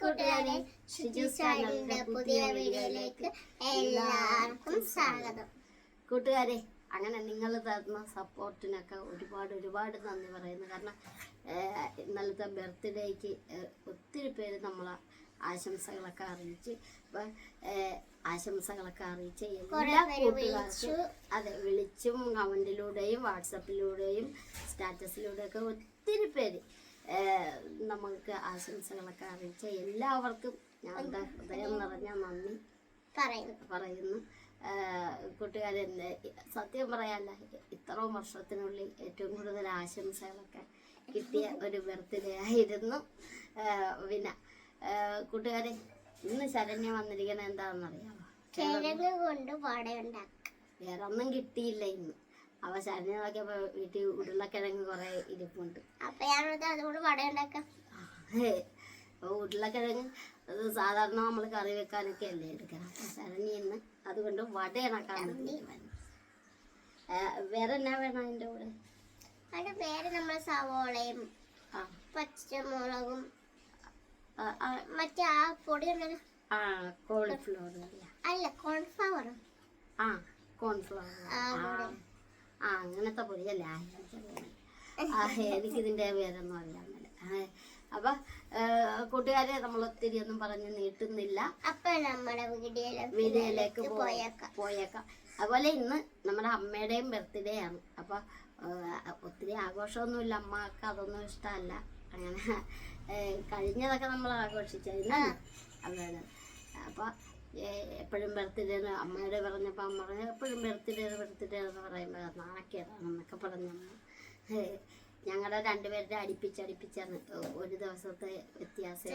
കൂട്ടുകാരെ, പുതിയ വീഡിയോയിലേക്ക് എല്ലാവർക്കും സ്വാഗതം. കൂട്ടുകാരെ, അങ്ങനെ നിങ്ങൾ തരുന്ന സപ്പോർട്ടിനൊക്കെ ഒരുപാട് നന്ദി പറയുന്നു. കാരണം ഇന്നലത്തെ ബർത്ത്ഡേക്ക് ഒത്തിരി പേര് നമ്മളെ ആശംസകളൊക്കെ അറിയിച്ച് എല്ലാ കൂട്ടുകാർക്കും അതെ വിളിച്ചും കമൻറ്റിലൂടെയും വാട്സപ്പിലൂടെയും സ്റ്റാറ്റസിലൂടെയൊക്കെ ഒത്തിരി പേര് നമുക്ക് ആശംസകളൊക്കെ അറിയിച്ച എല്ലാവർക്കും ഞാൻ ഹൃദയം നിറഞ്ഞ നന്ദി പറയുന്നു. കൂട്ടുകാരെ, സത്യം പറയാല്ല, ഇത്രയും വർഷത്തിനുള്ളിൽ ഏറ്റവും കൂടുതൽ ആശംസകളൊക്കെ കിട്ടിയ ഒരു ബർത്ത്ഡേ ആയിരുന്നു. പിന്നെ കൂട്ടുകാരെ, ഇന്ന് ശരണ്യ വന്നിരിക്കണ എന്താണെന്നറിയാമോ? വേറെ ഒന്നും കിട്ടിയില്ല ഇന്ന്. അവ ശരണ്യ നോക്കിയപ്പോ വീട്ടിൽ ഉരുളക്കിഴങ്ങ് കുറെ ഇരിപ്പുണ്ട്. അപ്പൊ ഞാനത് അതുകൊണ്ട് വട ഉണ്ടാക്കാം. ഉരുളക്കിഴങ്ങ് സാധാരണ നമ്മൾ കറി വെക്കാനൊക്കെ അല്ലേ എടുക്കണം. ശരണ്യ ഇന്ന് അതുകൊണ്ട് വട ഇണക്കാൻ വേറെ എന്നാ വേണം അതിൻ്റെ കൂടെ? അതിന്റെ പേര് നമ്മൾ സവോളയും പച്ചമുളകും മറ്റേ ആ പൊടി ഉണ്ടല്ലോ, കോൺഫ്ലവർ അല്ല കോൺഫ്ലവർ, കോൺഫ്ലവർ അങ്ങനത്തെ പൊടിയല്ലേ? എനിക്കിതിൻ്റെ പേരൊന്നും അറിയാമെന്നില്ല. അപ്പൊ കൂട്ടുകാരെ, നമ്മൾ ഒത്തിരി ഒന്നും പറഞ്ഞ് നീട്ടുന്നില്ല. അപ്പൊ നമ്മുടെ വീഡിയോയിലേക്ക് പോയേക്കാം. അതുപോലെ ഇന്ന് നമ്മുടെ അമ്മയുടെയും ബർത്ത്ഡേ ആണ്. അപ്പൊ ഒത്തിരി ആഘോഷമൊന്നുമില്ല, അമ്മക്ക് അതൊന്നും ഇഷ്ടമല്ല. അങ്ങനെ കഴിഞ്ഞതൊക്കെ നമ്മൾ ആഘോഷിച്ചായിരുന്നു അമ്മയുടെ. അപ്പൊ എപ്പോഴും ബർത്ത്ഡേ അമ്മയുടെ പറഞ്ഞപ്പോൾ അമ്മ പറഞ്ഞു എപ്പോഴും ബർത്ത്ഡേ എന്ന് പറയുമ്പോൾ നാണക്കേടാണെന്നൊക്കെ പറഞ്ഞു. ഞങ്ങളുടെ രണ്ടുപേരുടെ അടുപ്പിച്ചാണ് ഒരു ദിവസത്തെ വ്യത്യാസം.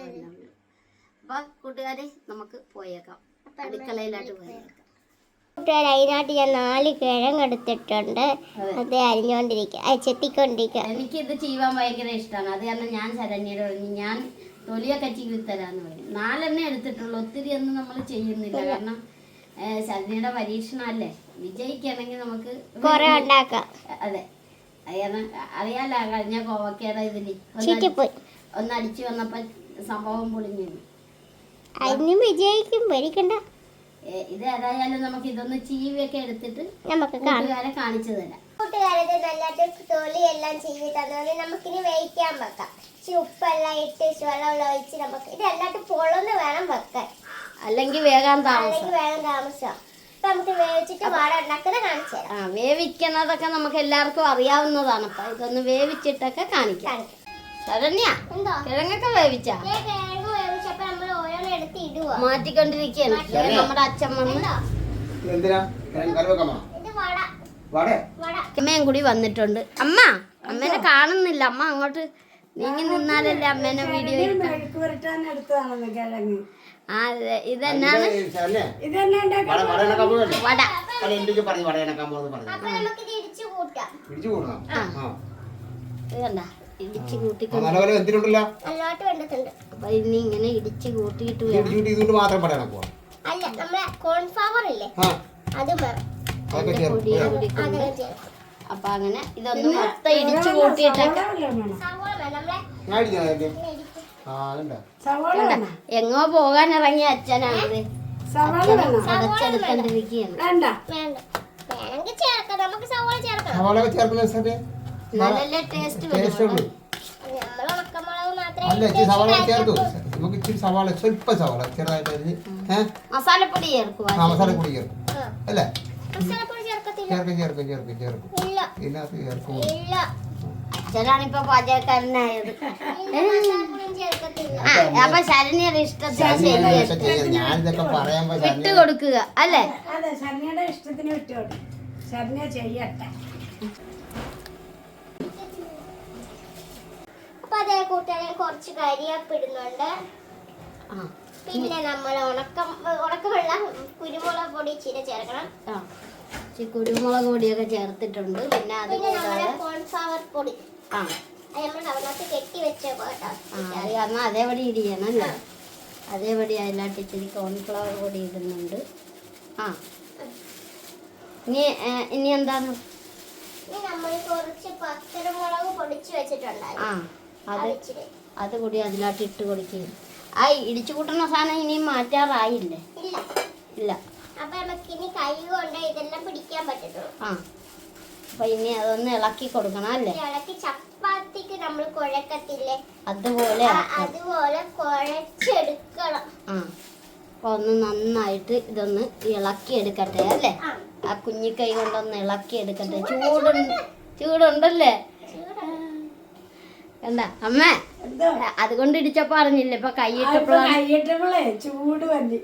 അപ്പൊ കൂട്ടുകാരെ, നമുക്ക് പോയേക്കാം, അടുക്കളയിലായിട്ട് പോയേക്കാം. അതിനായിട്ട് ഞാൻ 4 കിഴങ്ങ് എടുത്തിട്ടുണ്ട്. അത് ചെത്തിക്കൊണ്ടിരിക്കുക. എനിക്കിത് ചെയ്യുവാൻ ഭയങ്കര ഇഷ്ടമാണ്. അത് കാരണം ഞാൻ ശരണ്യയുടെ പറഞ്ഞു ഞാൻ തൊലിയൊക്കെ ചീവി തരാന്ന് പറയും. 4 എടുത്തിട്ടുള്ളൂ, ഒത്തിരി ഒന്നും നമ്മൾ ചെയ്യുന്നില്ല. കാരണം ശരണ്യയുടെ പരീക്ഷണമല്ലേ, വിജയിക്കുകയാണെങ്കിൽ നമുക്ക് കുറെ ഉണ്ടാക്കാം. അതെ, അറിയാലോ, കഴിഞ്ഞ കോവക്കയുടെ ഇതില് ഒന്നടിച്ചു വന്നപ്പോ സംഭവം പൊളിഞ്ഞു. അതിന് വിജയിക്കും, പേടിക്കണ്ട. ഇത് ഏതായാലും നമുക്ക് ഇതൊന്ന് ചീവിയൊക്കെ എടുത്തിട്ട് നമുക്ക് കൂട്ടുകാരെ കാണിച്ചു തരാം. കൂട്ടുകാരെ, നല്ലതായിട്ട് തൊലിയെല്ലാം ചീവി തന്നത് നമുക്കിനി വേവിക്കാൻ വെക്കാം. ഉപ്പെല്ലാം ഇട്ട് വെള്ളം ഒഴിച്ച് നമുക്ക് ഇത് എല്ലായിട്ട് പൊളന്ന് വേണം വെക്കാൻ, അല്ലെങ്കിൽ വേഗം താമസം. നമുക്ക് വേവിച്ചിട്ട് വാട ഉണ്ടാക്കുന്ന കാണിച്ചു തരാം. വേവിക്കുന്നതൊക്കെ നമുക്ക് എല്ലാവർക്കും അറിയാവുന്നതാണ്. അപ്പൊ ഇതൊന്ന് വേവിച്ചിട്ടൊക്കെ കാണിക്കാം. ശരണ്യ, കിഴങ്ങൊക്കെ വേവിച്ചാ? വേവിച്ചപ്പോ നമ്മൾ ഓരോന്ന് എടുത്ത് ഇടുക, മാറ്റിക്കൊണ്ടിരിക്കുകയാണ്. നമ്മുടെ അച്ഛൻ വന്ന് അമ്മയും കൂടി വന്നിട്ടുണ്ട്. അമ്മേനെ കാണുന്നില്ല. അമ്മ അങ്ങോട്ട് നീങ്ങി നിന്നാലല്ലേ അമ്മേനെ വീഡിയോ. ഇതെന്നാണ്? വട. ഇടിച്ചു കൂട്ടിക്കൊണ്ട് അപ്പൊ ഇനി ഇങ്ങനെ ഇടിച്ചു കൂട്ടിയിട്ട് അല്ല, നമ്മളെ കോൺഫ്ലവർ ഇല്ലേ, അത് അപ്പൊ അങ്ങനെ ഇതൊന്ന് മൊത്തം ഇടിച്ചു കൂട്ടിയിട്ടൊക്കെ എങ്ങോ പോകാൻ ഇറങ്ങിയ അച്ഛനാണിത്. അടച്ചെടുത്തോണ്ടിരിക്കുകയാണ്. നല്ല ടേസ്റ്റ് വരും. മസാലപ്പൊടി ചേർക്കും അല്ലേ? അച്ഛനാണിപ്പോ പാചകക്കാരനായത്. അപ്പൊ ശരണ്യയുടെ ഇഷ്ടത്തിന് വിട്ടുകൊടുക്കുക അല്ലേ? ശരണ്യയുടെ ഇഷ്ടത്തിന് വിട്ടുകൊടുക്കും. ശരണ്യ ചെയ്യട്ടെ. അപ്പൊ അതേ കൂട്ടുകാരെ, കുറച്ച് കരിയാപ്പിടുന്നുണ്ട്. പിന്നെ നമ്മൾ ഉണക്കമുള്ള കുരുമുളക് പൊടി ഇച്ചിരി ചേർക്കണം. കുരുമുളക് പൊടിയൊക്കെ ചേർത്തിട്ടുണ്ട്. പിന്നെ അതുപോലെ കോൺഫ്ലവർ പൊടി കെട്ടി വെച്ച കാരണം അതേപടി ഇടിയണം അല്ലേ? അതേപടി അതിലാട്ട് ഇച്ചിരി കോൺഫ്ലവർ പൊടി ഇടുന്നുണ്ട്. ഇനി എന്താണ്? നമ്മൾ കുറച്ച് പച്ചമുളക് പൊടിച്ചു വെച്ചിട്ടുണ്ടായിരുന്നു. അത് കൂടി അതിലാട്ട് ഇട്ട് കൊടുക്കുകയും ആ ഇടിച്ചു കൂട്ടുന്ന സാധനം ഇനിയും മാറ്റാറായില്ലേ? ഇല്ല. ഇല്ല. അപ്പൊ നമുക്കിനി കൈ കൊണ്ട് ഇതെല്ലാം പിടിക്കാൻ പറ്റത്തുള്ളൂ. ആ അപ്പൊ ഇനി അതൊന്ന് ഇളക്കി കൊടുക്കണം അല്ലേ? ഇളക്കി ചപ്പാത്തിക്ക് നമ്മൾ കുഴക്കത്തില്ലേ, അതുപോലെ അതുപോലെ കുഴച്ചെടുക്കണം. ആ അപ്പൊ ഒന്ന് നന്നായിട്ട് ഇതൊന്ന് ഇളക്കി എടുക്കട്ടെ അല്ലേ? ആ കുഞ്ഞിക്കൈ കൊണ്ടൊന്ന് ഇളക്കി എടുക്കട്ടെ. ചൂടുണ്ടല്ലേ? എന്താ അമ്മേ എന്തോ അതുകൊണ്ട് ഇടിച്ചപ്പോ അറിഞ്ഞില്ല. ഇപ്പൊ കൈയിട്ടപ്പോഴാണ് കൈയിട്ടപ്പോളേ ചൂട് വന്നി.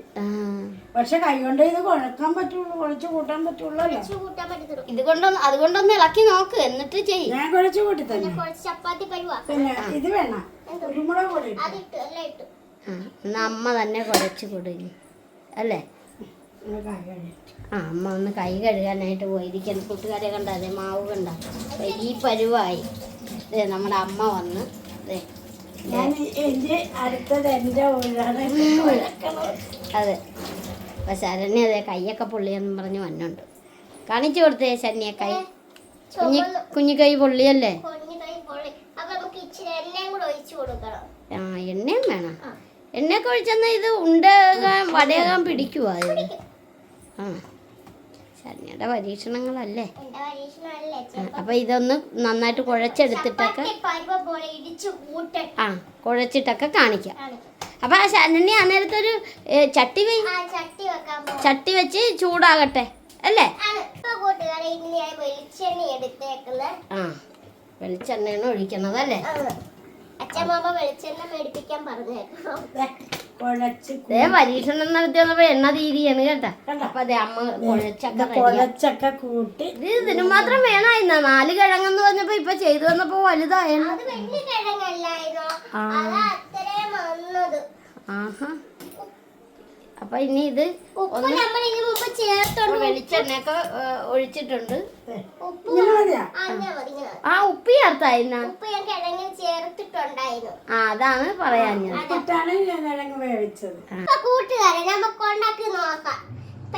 പക്ഷെ കൈ കൊണ്ട് ഇത് കുഴക്കാൻ പറ്റുള്ളൂ, കുഴച്ച് കൂട്ടാൻ പറ്റുള്ളല്ലോ. കൂട്ടാൻ പറ്റത്തുള്ളൂ. അതുകൊണ്ടൊന്ന് ഇളക്കി നോക്ക്, എന്നിട്ട് ചെയ്യും. ഞാൻ കുഴച്ച് കൂട്ടി തന്നെ. കുറച്ച് ചപ്പാത്തി പരുവാ. പിന്നെ ഇത് വേണം, കുരുമുളക് പൊടി. അതിട്ടു, എല്ലാം ഇട്ടു. എന്നാ അമ്മ തന്നെ കുഴച്ച് കൊടുക്കും അല്ലേ? ആ അമ്മ ഒന്ന് കൈ കഴുകാനായിട്ട് പോയിരിക്കുന്നു. കൂട്ടുകാരെ കണ്ട അതെ മാവ് കണ്ട ഈ പരുവായി. അതെ നമ്മുടെ അമ്മ വന്ന് അടുത്തത് എന്റെ ഊഴാണ്. അതെ അപ്പൊ ശരണ്യ അതെ കൈയൊക്കെ പൊള്ളിയെന്നും പറഞ്ഞ് വന്നുണ്ട്. കാണിച്ചു കൊടുത്തേ ശരണ്യ കൈ, കുഞ്ഞു കൈ പൊള്ളിയല്ലേ? അപ്പൊ നമുക്ക് ഇച്ചിരി എണ്ണയും കൂടെ ഒഴിച്ചു കൊടുക്കണം. ആ എണ്ണയും വേണം. എണ്ണയൊക്കെ ഒഴിച്ചെന്നാ ഇത് ഉണ്ടാകാൻ വടയാകാൻ പിടിക്കുവാ ഇത്. ആ ശരണ്യയുടെ പരീക്ഷണങ്ങളല്ലേ? എന്റെ പരീക്ഷണമല്ലേ? അപ്പൊ ഇതൊന്ന് നന്നായിട്ട് കുഴച്ചെടുത്തിട്ടൊക്കെ ആ കുഴച്ചിട്ടൊക്കെ കാണിക്കാം. അപ്പൊ ആ ശരണ്യ അന്നേരത്തൊരു ചട്ടി ചട്ടി വെച്ച് ചൂടാകട്ടെ അല്ലേ? ആ വെളിച്ചെണ്ണയാണ് ഒഴിക്കണത് അല്ലേ? അച്ഛമ്മ വെളിച്ചെണ്ണ മേടിപ്പിക്കാൻ പറഞ്ഞേക്കണം. പരീക്ഷണം നടത്തി വന്നപ്പോ എണ്ണ തീരിയാണ് കേട്ടാ. അപ്പൊ അതെ അമ്മ കുഴച്ചൊക്കെ കൂട്ടി. ഇത് ഇതിനു മാത്രം വേണമായിരുന്ന 4 കിഴങ്ങെന്ന് പറഞ്ഞപ്പോ ഇപ്പൊ ചെയ്തു വന്നപ്പോ വലുതായിരുന്നു. ആഹാ അപ്പൊ ഇനി ഇത് വെളിച്ചെണ്ണയൊക്കെ ഒഴിച്ചിട്ടുണ്ട്. ആ ഉപ്പ് ചേർത്തായിരുന്ന? ആ അതാണ് പറയാൻ കൂട്ടുകാരെ നമുക്ക് ഉണ്ടാക്കി നോക്കാം.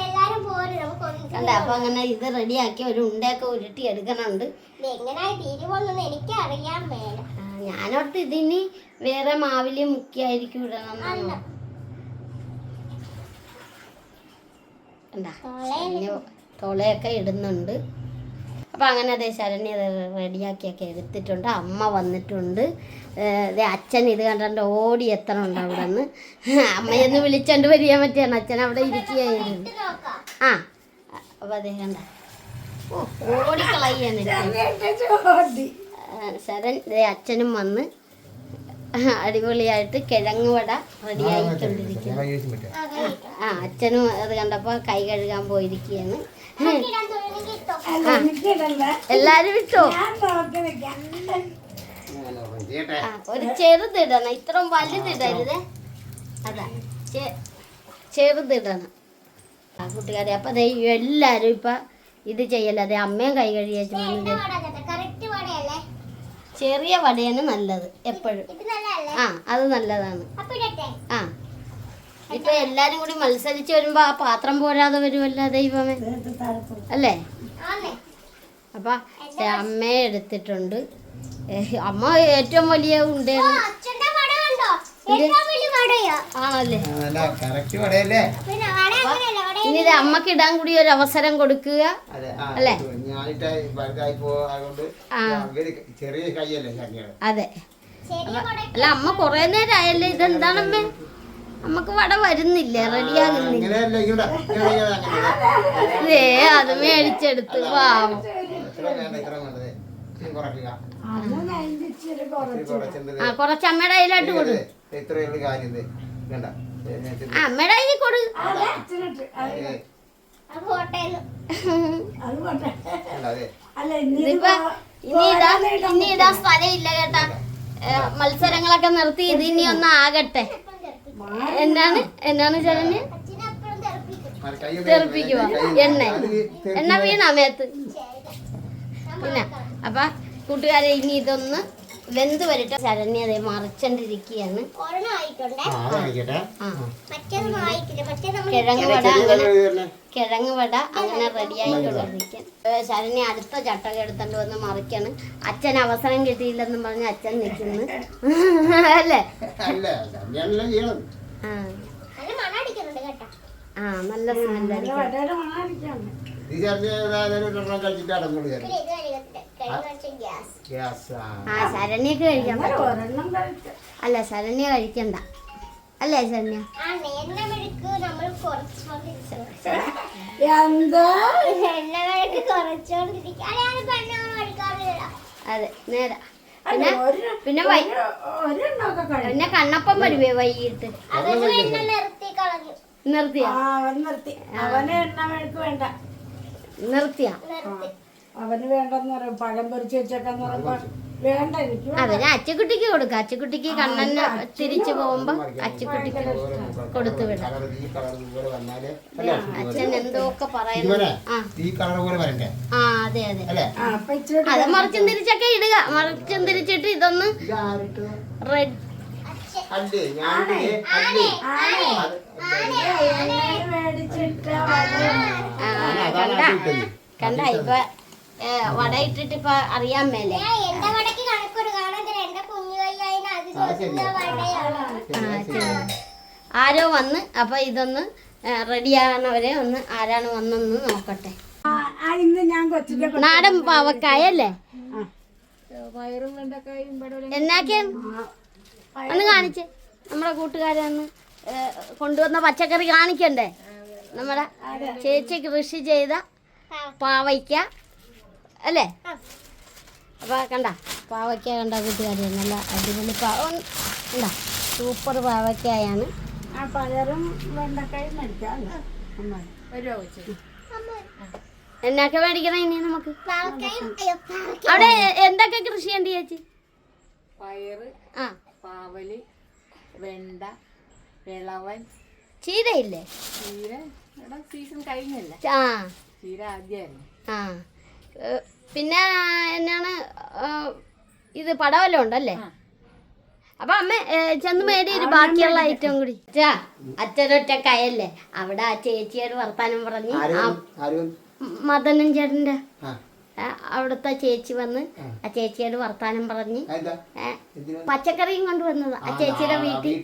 എല്ലാരും പോരും, നമുക്ക് അല്ല അപ്പൊ അങ്ങനെ ഇത് റെഡിയാക്കി ഒരു ഉണ്ടയൊക്കെ ഉരുട്ടി എടുക്കണുണ്ട്. എങ്ങനെയായി തീരുവോന്നൊന്നും എനിക്ക് അറിയാൻ വേണ്ട. ഞാനോർത്ത് ഇതിന് വേറെ മാവില് മുക്കിയായിരിക്കും ഇടണം. തോളയൊക്കെ ഇടുന്നുണ്ട്. അപ്പം അങ്ങനെ അതേ ശരണ്യ റെഡിയാക്കിയൊക്കെ എടുത്തിട്ടുണ്ട്. അമ്മ വന്നിട്ടുണ്ട്. അച്ഛൻ ഇത് കണ്ടോ ഓടി എത്തണുണ്ട് അവിടെ നിന്ന്. അമ്മയൊന്ന് വിളിച്ചോണ്ട് വരികയാൻ പറ്റിയാണ്. അച്ഛൻ അവിടെ ഇരിക്കുകയായിരുന്നു. ആ അപ്പം അതേ കണ്ട ഓടിക്കളയാണ് ശരൺ. അച്ഛനും വന്ന് അടിപൊളിയായിട്ട് കിഴങ്ങ് വട റെഡിയായിക്കൊണ്ടിരിക്കുന്നു. ആ അച്ഛനും അത് കണ്ടപ്പോൾ കൈ കഴുകാൻ പോയിരിക്കുകയാണ്. എല്ലാരും ഇട്ടോ? ഒരു ചെറുതിടണം, ഇത്രയും വലുതിടരുത്. അതാ ചെറുതിടണം ആ കൂട്ടുകാരെ. അപ്പൊ അതെ എല്ലാരും ഇപ്പൊ ഇത് ചെയ്യല്ലേ? അമ്മയും കൈ കഴുകിയേച്ച് വന്നത്. ചെറിയ വടയാണ് നല്ലത് എപ്പോഴും. ആ അത് നല്ലതാണ്. ആ ഇപ്പൊ എല്ലാരും കൂടി മത്സരിച്ച് വരുമ്പോ ആ പാത്രം പോരാതെ വരുമല്ലോ ദൈവമേ അല്ലേ? അപ്പൊ അമ്മയെ എടുത്തിട്ടുണ്ട്. അമ്മ ഏറ്റവും വലിയ ഉണ്ടയാണ്. ആണല്ലേ? ഇനി ഇത് അമ്മക്ക് ഇടാൻ കൂടി ഒരു അവസരം കൊടുക്കുക അല്ലേ? അതെ. അല്ല അമ്മ കൊറേ നേരം ആയല്ലേ? ഇതെന്താണമ്മേ? നമുക്ക് വട വരുന്നില്ല, റെഡിയാകുന്നില്ല. അത് മേടിച്ചെടുത്ത് പാവം. ആ കുറച്ച് അമ്മയുടെ കയ്യിലോട്ട് കൊടു. അമ്മയുടെ കയ്യിൽ കൊടു. ഇതിപ്പോ ഇനി ഇടാ സ്ഥലമില്ല കേട്ടാ. മത്സരങ്ങളൊക്കെ നിർത്തി ഇത് ഇനി ഒന്ന് ആകട്ടെ. എന്നാണ് ശരണ്യ? തെറിപ്പിക്കുവോ? എണ്ണ വീണ മേത്ത്. പിന്നെ അപ്പൊ കൂട്ടുകാരെ ഇനി ഇതൊന്ന് വെന്ത് വരട്ടെ. ശരണ്യ അതേ മറിച്ചോണ്ടിരിക്കുകയാണ്. ഒരെണ്ണം ആയിട്ടുണ്ടേ. ആ മറ്റേതൊന്നും ആയിട്ടില്ല. മറ്റേ നമ്മൾ കിഴങ്ങ് വട അങ്ങനെ റെഡി ആയിക്കൊണ്ടിരിക്കാൻ. ശരണ്യ അടുത്ത ചട്ടക എടുത്തോണ്ട് വന്ന് മറിക്കാണ്. അച്ഛൻ അവസരം കിട്ടിയില്ലെന്നും പറഞ്ഞ് അച്ഛൻ നിൽക്കുന്നു അല്ലേ? നല്ല മണം അടിക്കുന്നുണ്ട് കേട്ടോ. ആ നല്ല സ്മെല്ലായിരിക്കും. വടയുടെ മണം അടിക്കാണ്. ആ ശരണ്യക്ക് കഴിക്കാൻ പറ്റും. ഒരെണ്ണം കഴിച്ച അല്ല ശരണ്യ കഴിക്കണ്ട അല്ലേ ശരണ്യ? നമ്മൾ കുറച്ചോണ്ടിരിക്കും. എന്താ കുറച്ചോണ്ടിരിക്കും. അതെ നേരെ. അല്ല, പിന്നെ ഒരെണ്ണമൊക്കെ കഴിച്ചു. പിന്നെ കണ്ണപ്പം വരുവേ വൈകിട്ട്. അതൊന്നും എണ്ണ നിർത്തി കളഞ്ഞു. നിർത്തിയാ? അവൻ നിർത്തി. അവന് എണ്ണ മെഴുക്ക് വേണ്ട. നിർത്തിയാ? അവന് വേണ്ടെന്ന് പറയും. പഴം പൊരിച്ച് വെച്ചേക്കാന്ന് പറയുമ്പോ വേണ്ട എനിക്ക് അവന് അച്ചുകുട്ടിക്ക് കൊടുക്ക. അച്ചുകുട്ടിക്ക് കണ്ണന് തിരിച്ചു പോകുമ്പോ അച്ചുകുട്ടിക്ക് കൊടുത്തു വിടാം. അച്ഛൻ എന്തൊക്കെ പറയുന്നു. ആ അതെ അതെ. അപ്പൊ ഇച്ചിരി അത് മറിച്ചും തിരിച്ചൊക്കെ ഇടുക. മറിച്ചും തിരിച്ചിട്ട് ഇതൊന്ന് റെഡ് മേടിച്ചിട്ട കണ്ട ഇപ്പൊ വട ഇട്ടിട്ട് ഇപ്പൊ അറിയാൻ മേലെ. എന്റെ വടക്ക് കണക്കൊടുക്കണം. എന്റെ കുഞ്ഞു കൈയായി അത് ചോദിക്കുന്ന വടയാണ്. ആരോ വന്ന് അപ്പൊ ഇതൊന്ന് റെഡിയാകണവരെ ഒന്ന് ആരാണ് വന്നെന്ന് നോക്കട്ടെ. ഇന്ന് ഞാൻ കൊച്ചിന്റെ നാടൻ പാവക്കായല്ലേ? പയറും വെണ്ടക്കായും എന്നാക്കിയ ഒന്ന് കാണിച്ചേ. നമ്മുടെ കൂട്ടുകാരെ ഒന്ന് കൊണ്ടുവന്ന പച്ചക്കറി കാണിക്കണ്ടേ? നമ്മുടെ ചേച്ചി കൃഷി ചെയ്ത പാവയ്ക്ക അല്ലേ? അപ്പൊ കണ്ട പാവയ്ക്ക കണ്ട കൂട്ടുകാരി നല്ല അടിപൊളി കണ്ട സൂപ്പർ പാവയ്ക്കായാണ്. പയറും വെണ്ടക്കായും മേടിക്കാം. എന്നൊക്കെ മേടിക്കണം ഇനി നമുക്ക്? അവിടെ എന്തൊക്കെ കൃഷിയുണ്ട് ചേച്ചി? പയറ്, ആ പാവല്, വെണ്ട, വിളവൻ, ചീരയില്ലേ? ചീര സീസൺ കഴിഞ്ഞല്ല. ആ ചീര ആദ്യമായിരുന്നു. ആ പിന്നെ എന്നാണ് ഇത് പടവലം ഉണ്ടല്ലേ? അപ്പൊ അമ്മ ചെന്ന് മേടിയൊരു ബാക്കിയുള്ള ഐറ്റം കൂടി. അച്ഛനൊറ്റക്കായല്ലേ അവിടെ ആ ചേച്ചിയോട് വർത്താനം പറഞ്ഞ് മദനൻ ചേട്ടന്റെ അവിടുത്തെ ചേച്ചി വന്ന് ആ ചേച്ചിയോട് വർത്താനം പറഞ്ഞ് പച്ചക്കറിയും കൊണ്ടുവന്നത് ആ ചേച്ചിയുടെ വീട്ടിൽ.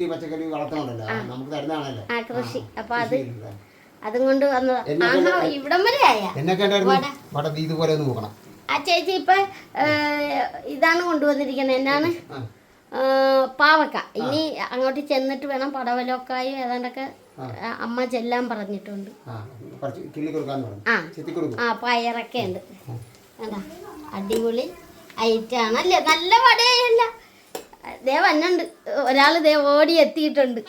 ആ കൃഷി. അപ്പൊ അതും കൊണ്ട് വന്നതാ. ഇവിടം വരെ ആയ ആ ചേച്ചി ഇപ്പൊ ഇതാണ് കൊണ്ടുവന്നിരിക്കുന്നത്. എന്നാണ്? പാവക്ക. ഇനി അങ്ങോട്ട് ചെന്നിട്ട് വേണം പടവലക്കായും ഏതാണ്ടൊക്കെ അമ്മ ചെല്ലാൻ പറഞ്ഞിട്ടുണ്ട്. ആ പയറൊക്കെ ഉണ്ട്. അടിപൊളി ഐറ്റാണ് അല്ലേ? നല്ല വടയല്ല. ദേ വന്നുണ്ട് ഒരാള്. ദേ ഓടി എത്തിയിട്ടുണ്ട്.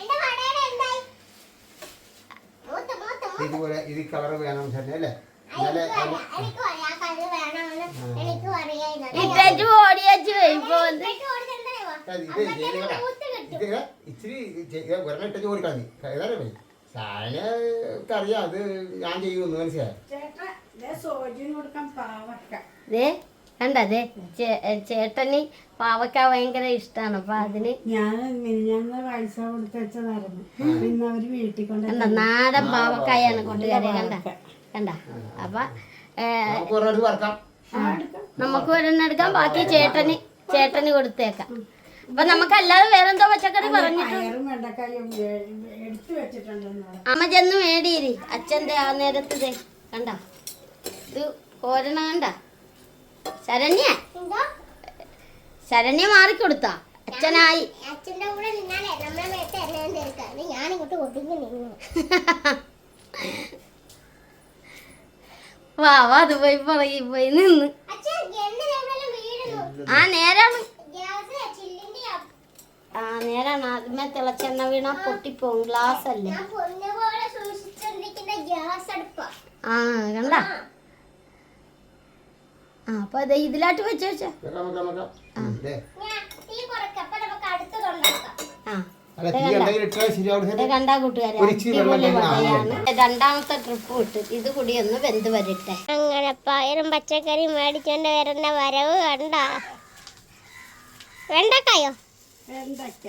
ഇട്ടു ഓടിയച്ചു ഇപ്പൊ അറിയാം. അത് ഞാൻ ചെയ്യുമെന്ന് മനസ്സിലായി. ദേ കണ്ടേ ചേട്ടന് പാവക്ക ഭയങ്കര ഇഷ്ടമാണ്. അപ്പൊ അതിന് പൈസ കൊടുത്തയച്ചതായിരുന്നു. ഇന്ന് അവര് വീട്ടിൽ കൊണ്ട് നാടൻ പാവക്കായാണ് കൂട്ടുകാരെ. കണ്ട അപ്പൊ നമുക്ക് ഒരെണ്ണം എടുക്കാം. ബാക്കി ചേട്ടന് കൊടുത്തേക്കാം. അപ്പൊ നമുക്ക് അല്ലാതെ വേറെന്തോ പച്ചക്കറി പറഞ്ഞിട്ടുണ്ട്. അമ്മ ചെന്ന് മേടിയിരി. അച്ഛന്റെ ആ നേരത്ത് കണ്ട ഇത് കോരണ കണ്ട. ശരണ്യ മാറിക്കൊടുത്ത അച്ഛനായി. അച്ഛന്റെ കൂടെ നിന്നാലേ നമ്മളെ മേത്ത് എല്ലാം തീർക്കാം. ഞാനിങ്ങോട്ട് ഒതുങ്ങി നിന്നു. വാ അത് പോയി നിന്ന്. ആ നേരാണ്. ആ നേരാണ്. ആദ്യമേ തിളച്ചെണ്ണ വീണ പൊട്ടിപ്പോവും. ഗ്ലാസ് അല്ലേ? ആ കണ്ട. ആ അപ്പൊ അതെ ഇതിലാട്ട് വെച്ച കണ്ടാ കൂട്ടുകാരെ വടയാണ്. രണ്ടാമത്തെ ട്രിപ്പ് വിട്ട് ഇത് കൂടി ഒന്ന് വെന്ത് വരട്ടെ. അങ്ങനെ പയറും പച്ചക്കറിയും മേടിച്ചോണ്ട് വരുന്ന വരവ് കണ്ട. വെണ്ടക്കായോ? വെണ്ടയ്ക്ക.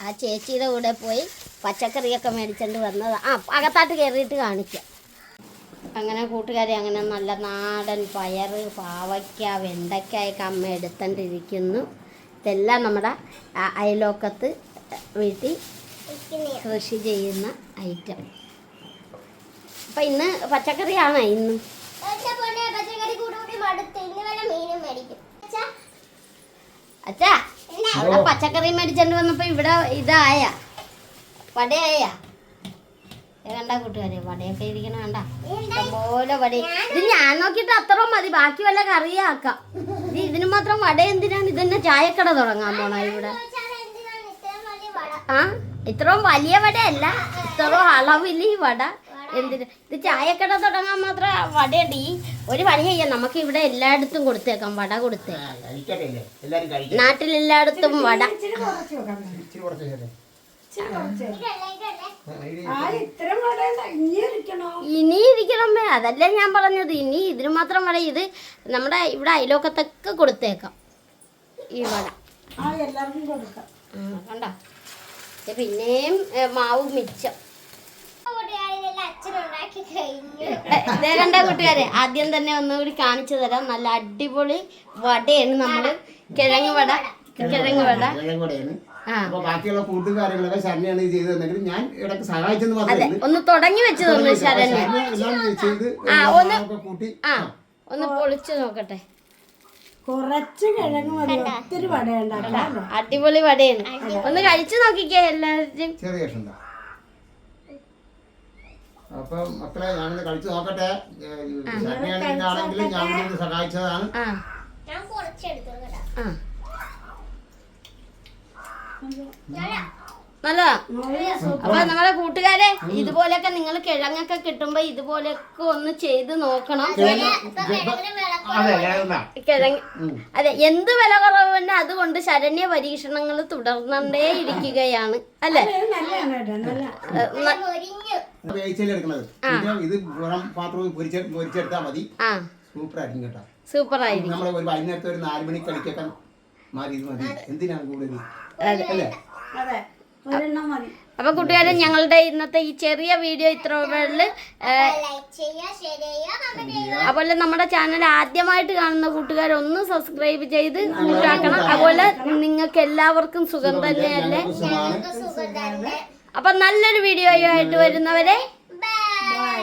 ആ ചേച്ചിയുടെ കൂടെ പോയി പച്ചക്കറിയൊക്കെ മേടിച്ചോണ്ട് വന്നത്. അകത്താട്ട് കയറിയിട്ട് കാണിക്കാം. അങ്ങനെ കൂട്ടുകാരെ, അങ്ങനെ നല്ല നാടൻ പയറ്, പാവയ്ക്ക, വെണ്ടയ്ക്കായൊക്കെ അമ്മ എടുത്തോണ്ടിരിക്കുന്നു. ഇതെല്ലാം നമ്മുടെ അയലോക്കത്ത് വീട്ടിൽ കൃഷി ചെയ്യുന്ന ഐറ്റം. അപ്പം ഇന്ന് പച്ചക്കറിയാണോ ഇന്ന്? പച്ചക്കറി കൂടി മടുത്ത് ഇന്ന് വല്ല മീനും മേടിക്കും. അച്ഛാ, അവിടെ പച്ചക്കറി മേടിച്ചോണ്ട് വന്നപ്പോ ഇവിടെ ഇതായ വടയായ കണ്ട കൂട്ടുകാരെ, വടയൊക്കെ ഇരിക്കണ കണ്ട, ഇഷ്ടംപോലെ വട. ഇത് ഞാൻ നോക്കിയിട്ട് അത്ര മതി, ബാക്കി വല്ല കറിയാക്കാം. ഇതിന് മാത്രം വട എന്തിനാണ്? ഇതന്നെ ചായക്കട തുടങ്ങാൻ പോണ ഇവിടെ. ആ, ഇത്രയും വലിയ വടയല്ല, ഇത്രയും അളവില് വട എന്തിന്? ഇത് ചായക്കട തുടങ്ങാൻ മാത്രം വടയടി. ഒരു പണി ചെയ്യാം, നമുക്ക് ഇവിടെ എല്ലായിടത്തും കൊടുത്തേക്കാം, വട കൊടുത്തേക്കാം. നാട്ടിലെല്ലായിടത്തും വട. ഇച്ചിരി കുറച്ച് വെക്കാം. ഇച്ചിരി കുറച്ച് ശരി. ഇച്ചിരി കുറച്ച്. ഇത്രയും വടയുണ്ട, ഇനി ഇരിക്കണോ? ഇനി ഇരിക്കണമേ, അതല്ലേ ഞാൻ പറഞ്ഞത്. ഇനി ഇതിന് മാത്രം വട. ഇത് നമ്മുടെ ഇവിടെ അയലോക്കത്തൊക്കെ കൊടുത്തേക്കാം ഈ വട. എല്ലാവർക്കും കൊടുക്കാം. കണ്ട, പിന്നെയും മാവ് മിച്ചം. അച്ഛനുണ്ടാക്കി കഴിഞ്ഞു. ഇതേ കണ്ട കൂട്ടുകാരെ, ആദ്യം തന്നെ ഒന്നുകൂടി കാണിച്ചു തരാം. നല്ല അടിപൊളി വടയാണ് നമ്മള്, കിഴങ്ങ് വട. അപ്പൊ ബാക്കിയുള്ള കൂട്ടുകാര്യങ്ങളൊക്കെ ശരണ്യാണ് ഇത് ചെയ്തു തന്നെങ്കിൽ ഞാൻ ഇടയ്ക്ക് സഹായിച്ചെന്ന് അതെ, മാത്രമേ ഒന്ന് തുടങ്ങി വെച്ച് തന്നു ശരണ്യ. എല്ലാം ചെയ്ത് കൂട്ടി. ഒന്ന് പൊളിച്ചു നോക്കട്ടെ. കുറച്ച് കിഴങ്ങ് മതി, ഒത്തിരി വട ഉണ്ടാക്കാം. അടിപൊളി വടയാണ്. ഒന്ന് കഴിച്ചു നോക്കിക്കേ എല്ലാവരും. ചെറിയ കഷ്ണം. അപ്പൊ മക്കളെ, ഞാനൊന്ന് കഴിച്ചു നോക്കട്ടെ. ശരണ്യാണെങ്കിലും ഞാൻ ഒന്ന് സഹായിച്ചതാണ്. ഞാൻ കുറച്ചെടുത്തു. നല്ലതാ. അപ്പൊ നമ്മുടെ കൂട്ടുകാരെ, ഇതുപോലെയൊക്കെ നിങ്ങൾ കിഴങ്ങൊക്കെ കിട്ടുമ്പോ ഇതുപോലെയൊക്കെ ഒന്ന് ചെയ്ത് നോക്കണം. കിഴങ്ങ് അതെ, എന്ത് വില കുറവുണ്ട് അതുകൊണ്ട് ശരണ്യ പരീക്ഷണങ്ങൾ തുടർന്നേ ഇരിക്കുകയാണ് അല്ലേ? വേവിച്ചെടുക്കണത് ഇത് പുറം പാത്രവും പൊരിച്ചെടുത്താൽ മതി. സൂപ്പർ ആയിരിക്കും കേട്ടോ. സൂപ്പർ ആയിരിക്കും. നമ്മളെ ഒരു വൈകുന്നേരത്തെ ഒരു 4 മണി കളിക്കൊക്കെ മാറി ഇത് മതി. എന്തിനാണ് കൂടുതൽ അല്ലേ? അപ്പൊ കൂട്ടുകാരെ, ഞങ്ങളുടെ ഇന്നത്തെ ഈ ചെറിയ വീഡിയോ ഇത്രയുള്ളൂ. അതുപോലെ നമ്മുടെ ചാനൽ ആദ്യമായിട്ട് കാണുന്ന കൂട്ടുകാർ ഒന്ന് സബ്സ്ക്രൈബ് ചെയ്ത് കൂട്ടാക്കണം. അതുപോലെ നിങ്ങൾക്ക് എല്ലാവർക്കും സുഖം തന്നെയല്ലേ? അപ്പൊ നല്ലൊരു വീഡിയോ ആയിട്ട് വരുന്നവരെ ബൈ.